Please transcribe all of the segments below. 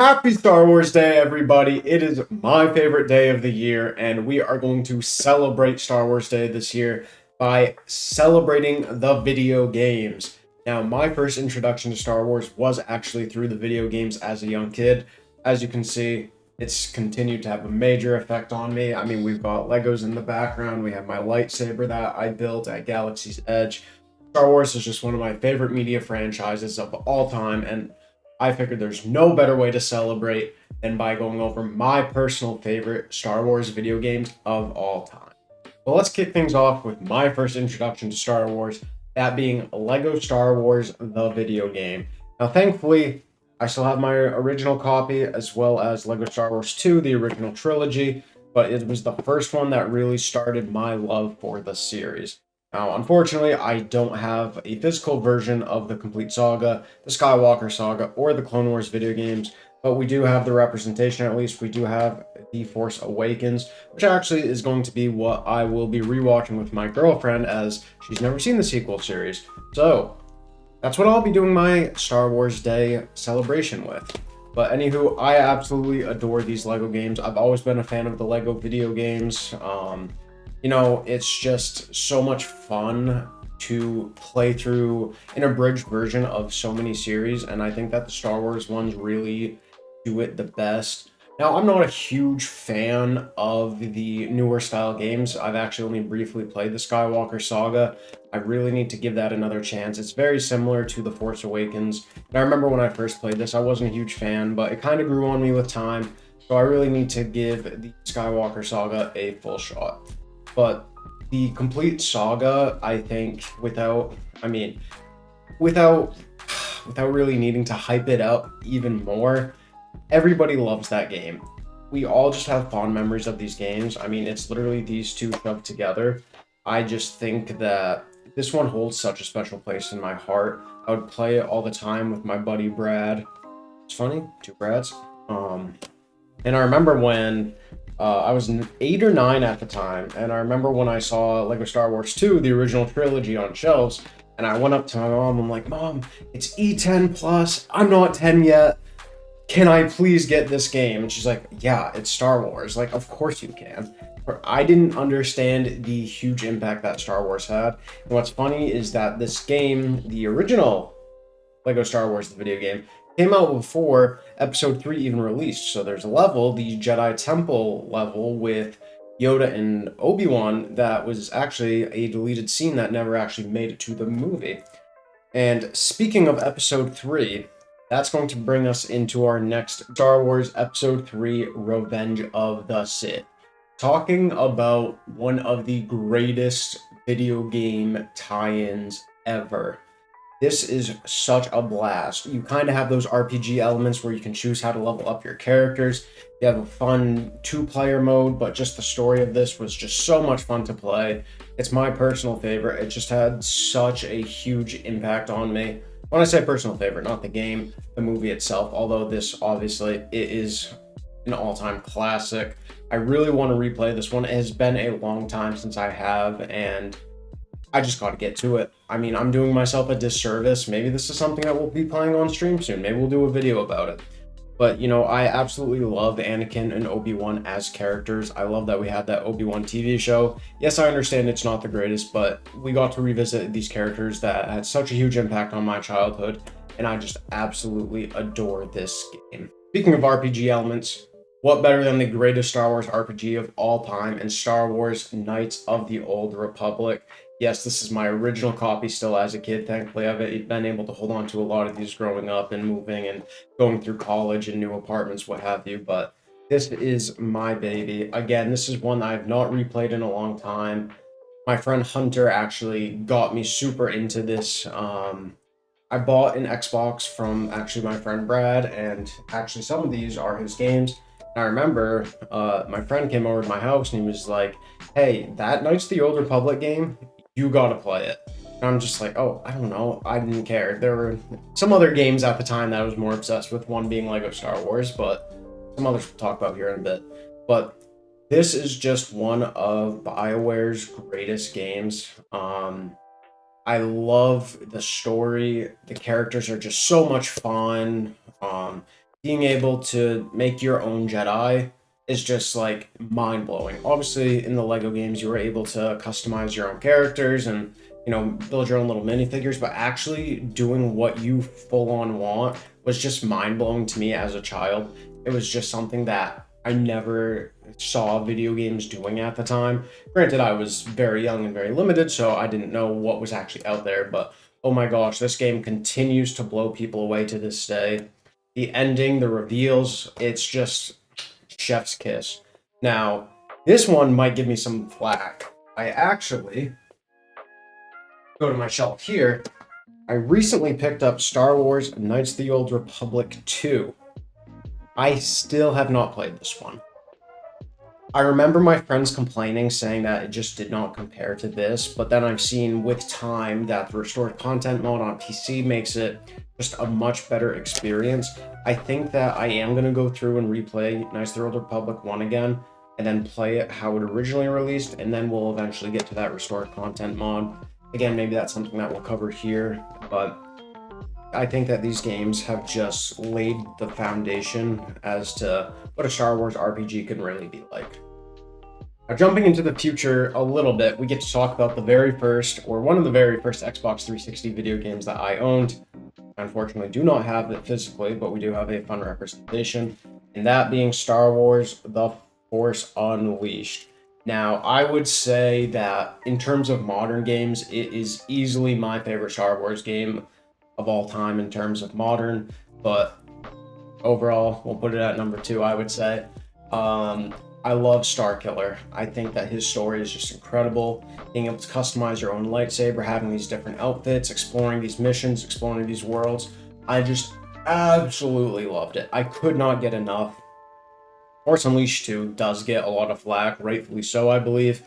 Happy Star Wars Day, everybody. It is my favorite day of the year, and we are going to celebrate Star Wars Day this year by celebrating the video games. Now, my first introduction to Star Wars was actually through the video games as a young kid. As you can see, it's continued to have a major effect on me. I mean, we've got Legos in the background, we have my lightsaber that I built at Galaxy's Edge. Star Wars is just one of my favorite media franchises of all time, and I figured there's no better way to celebrate than by going over my personal favorite Star Wars video games of all time. So let's kick things off with my first introduction to Star Wars, that being Lego Star Wars the video game. Now, thankfully, I still have my original copy as well as Lego Star Wars 2, the original trilogy, but it was the first one that really started my love for the series. Now, unfortunately, I don't have a physical version of the complete saga, the Skywalker saga, or the Clone Wars video games, but we do have the representation, at least. We do have The Force Awakens, which actually is going to be what I will be rewatching with my girlfriend, as she's never seen the sequel series. So, that's what I'll be doing my Star Wars Day celebration with. But anywho, I absolutely adore these Lego games. I've always been a fan of the Lego video games. It's just so much fun to play through an abridged version of so many series, and I think that the Star Wars ones really do it the best. Now, I'm not a huge fan of the newer style games. I've actually only briefly played the Skywalker saga. I really need to give that another chance. It's very similar to The Force Awakens. And I remember when I first played this, I wasn't a huge fan, but it kind of grew on me with time. So I really need to give the Skywalker saga a full shot. But the complete saga, I think, without without really needing to hype it up even more, everybody loves that game. We all just have fond memories of these games. I mean, it's literally these two shoved together. I just think that this one holds such a special place in my heart. I would play it all the time with my buddy Brad. It's funny, two Brads. And I remember when I was 8 or 9 at the time, and I remember when I saw Lego Star Wars 2, the original trilogy, on shelves, and I went up to my mom. I'm like, Mom, it's E10 plus. I'm not 10 yet. Can I please get this game? And she's like, Yeah, it's Star Wars. Like, of course you can. I didn't understand the huge impact that Star Wars had. And what's funny is that this game, the original Lego Star Wars, the video game, came out before Episode 3 even released. So there's a level, the Jedi Temple level with Yoda and Obi-Wan, that was actually a deleted scene that never actually made it to the movie. And speaking of Episode 3, that's going to bring us into our next Star Wars Episode 3, Revenge of the Sith. Talking about one of the greatest video game tie-ins ever. This is such a blast. You kind of have those RPG elements where you can choose how to level up your characters. You have a fun two-player mode, but just the story of this was just so much fun to play. It's my personal favorite. It just had such a huge impact on me. When I say personal favorite, not the game, the movie itself, although this obviously it is an all-time classic. I really want to replay this one. It has been a long time since I have, and I just got to get to it. I mean, I'm doing myself a disservice. Maybe this is something that we'll be playing on stream soon. Maybe we'll do a video about it. But, I absolutely love Anakin and Obi-Wan as characters. I love that we had that Obi-Wan TV show. Yes, I understand it's not the greatest, but we got to revisit these characters that had such a huge impact on my childhood, and I just absolutely adore this game. Speaking of RPG elements, what better than the greatest Star Wars RPG of all time and Star Wars Knights of the Old Republic? Yes, this is my original copy still as a kid. Thankfully, I've been able to hold on to a lot of these growing up and moving and going through college and new apartments, what have you. But this is my baby. Again, this is one I've not replayed in a long time. My friend Hunter actually got me super into this. I bought an Xbox from actually my friend Brad, and actually some of these are his games. I remember my friend came over to my house and he was like, Hey, that Knights of the Old Republic game, you gotta play it. And I'm just like, oh, I don't know. I didn't care. There were some other games at the time that I was more obsessed with, one being Lego Star Wars, but some others we'll talk about here in a bit. But this is just one of BioWare's greatest games. I love the story. The characters are just so much fun. being able to make your own Jedi is just like mind blowing. Obviously, in the Lego games, you were able to customize your own characters and build your own little minifigures, but actually doing what you full on want was just mind blowing to me as a child. It was just something that I never saw video games doing at the time. Granted, I was very young and very limited, so I didn't know what was actually out there, but oh my gosh, this game continues to blow people away to this day. The ending, the reveals, it's just chef's kiss. Now, this one might give me some flack. I actually go to my shelf here. I recently picked up Star Wars Knights of the Old Republic 2. I still have not played this one. I remember my friends complaining, saying that it just did not compare to this, but then I've seen with time that the restored content mode on PC makes it just a much better experience. I think that I am going to go through and replay Knights of the Old Republic 1 again, and then play it how it originally released, and then we'll eventually get to that restored content mod. Again, maybe that's something that we'll cover here, but I think that these games have just laid the foundation as to what a Star Wars RPG can really be like. Now, jumping into the future a little bit, we get to talk about the very first, or one of the very first Xbox 360 video games that I owned. I unfortunately do not have it physically, but we do have a fun representation, and that being Star Wars The Force Unleashed. Now, I would say that in terms of modern games, it is easily my favorite Star Wars game of all time in terms of modern, but overall, we'll put it at number 2, I would say. I love Starkiller. I think that his story is just incredible. Being able to customize your own lightsaber, having these different outfits, exploring these missions, exploring these worlds. I just absolutely loved it. I could not get enough. Force Unleashed 2 does get a lot of flack, rightfully so, I believe,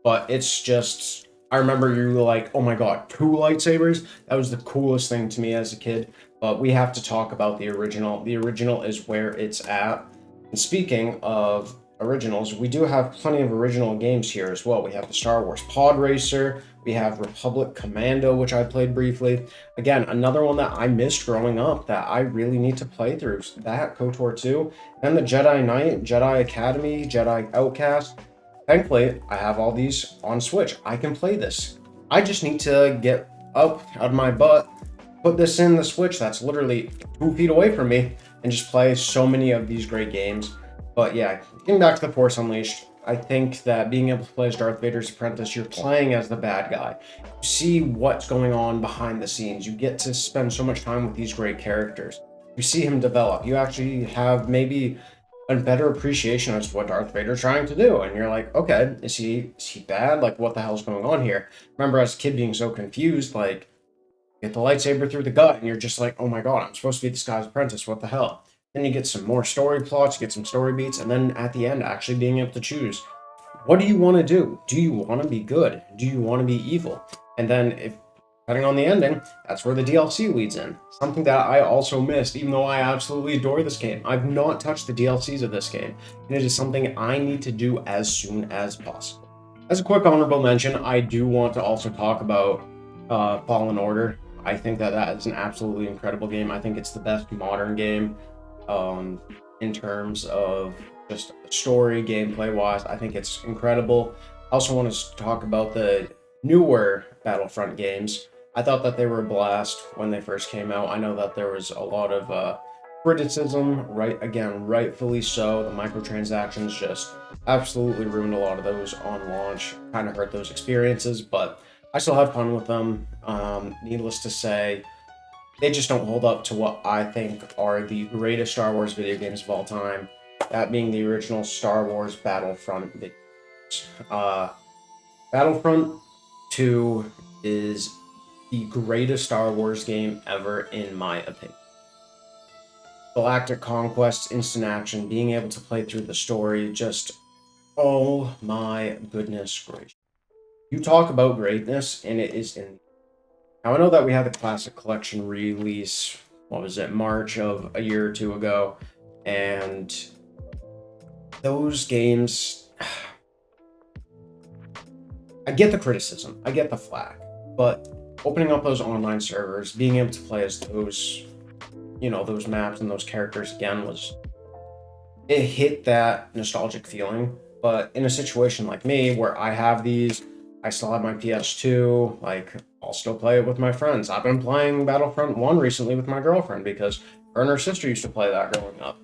but it's just, I remember you were like, oh my god, 2 lightsabers? That was the coolest thing to me as a kid, but we have to talk about the original. The original is where it's at. And speaking of originals, we do have plenty of original games here as well. We have the Star Wars Pod Racer, we have Republic Commando, which I played briefly. Again, another one that I missed growing up that I really need to play through. That, KOTOR 2, and the Jedi Knight, Jedi Academy, Jedi Outcast. Thankfully, I have all these on Switch. I can play this. I just need to get up out of my butt, put this in the Switch that's literally 2 feet away from me, and just play so many of these great games. But yeah, getting back to The Force Unleashed, I think that being able to play as Darth Vader's apprentice, you're playing as the bad guy. You see what's going on behind the scenes. You get to spend so much time with these great characters. You see him develop. You actually have maybe a better appreciation as to what Darth Vader's trying to do. And you're like, okay, is he bad? Like, what the hell's going on here? Remember as a kid being so confused, like, get the lightsaber through the gut, and you're just like, oh my god, I'm supposed to be this guy's apprentice, what the hell? Then you get some more story plots, you get some story beats, and then at the end, actually being able to choose, what do you want to do? Do you want to be good? Do you want to be evil? And then, if depending on the ending, that's where the DLC leads in. Something that I also missed, even though I absolutely adore this game. I've not touched the DLCs of this game, and it is something I need to do as soon as possible. As a quick honorable mention, I do want to also talk about Fallen Order. I think that is an absolutely incredible game. I think it's the best modern game in terms of just story, gameplay wise. I think it's incredible. I also want to talk about the newer Battlefront games. I thought that they were a blast when they first came out. I know that there was a lot of criticism, rightfully so. The microtransactions just absolutely ruined a lot of those on launch, kind of hurt those experiences, but I still had fun with them. Needless to say, they just don't hold up to what I think are the greatest Star Wars video games of all time, that being the original Star Wars Battlefront video games. Battlefront 2 is the greatest Star Wars game ever, in my opinion. Galactic Conquest, instant action, being able to play through the story, just, oh my goodness gracious. You talk about greatness, and it is in. Now, I know that we had the Classic Collection release, March of a year or 2 ago, and those games, I get the criticism, I get the flack, but opening up those online servers, being able to play as those those maps and those characters again it hit that nostalgic feeling. But in a situation like me where I have these, I still have my PS2, like I'll still play it with my friends. I've been playing Battlefront 1 recently with my girlfriend because her and her sister used to play that growing up.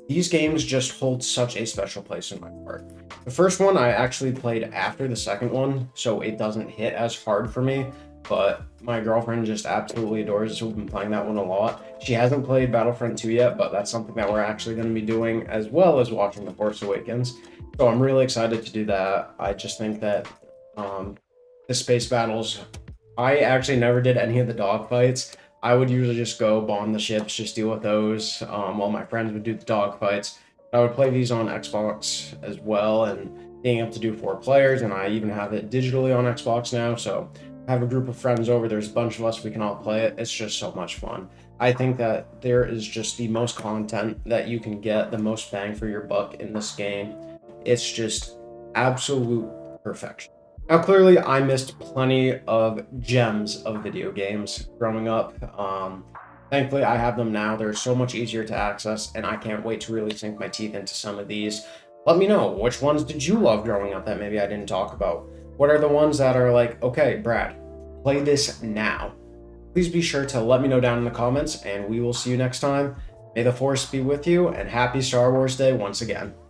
These games just hold such a special place in my heart. The first one I actually played after the second one, so it doesn't hit as hard for me, but my girlfriend just absolutely adores it, so we've been playing that one a lot. She hasn't played Battlefront 2 yet, but that's something that we're actually going to be doing as well as watching The Force Awakens. So I'm really excited to do that. I just think that the space battles, I actually never did any of the dogfights. I would usually just go bomb the ships, just deal with those, while my friends would do the dogfights. I would play these on Xbox as well, and being able to do 4 players, and I even have it digitally on Xbox now, so I have a group of friends over, there's a bunch of us, we can all play it. It's just so much fun. I think that there is just the most content that you can get, the most bang for your buck in this game. It's just absolute perfection. Now, clearly, I missed plenty of gems of video games growing up. Thankfully, I have them now. They're so much easier to access, and I can't wait to really sink my teeth into some of these. Let me know, which ones did you love growing up that maybe I didn't talk about? What are the ones that are like, okay, Brad, play this now? Please be sure to let me know down in the comments, and we will see you next time. May the Force be with you, and happy Star Wars Day once again.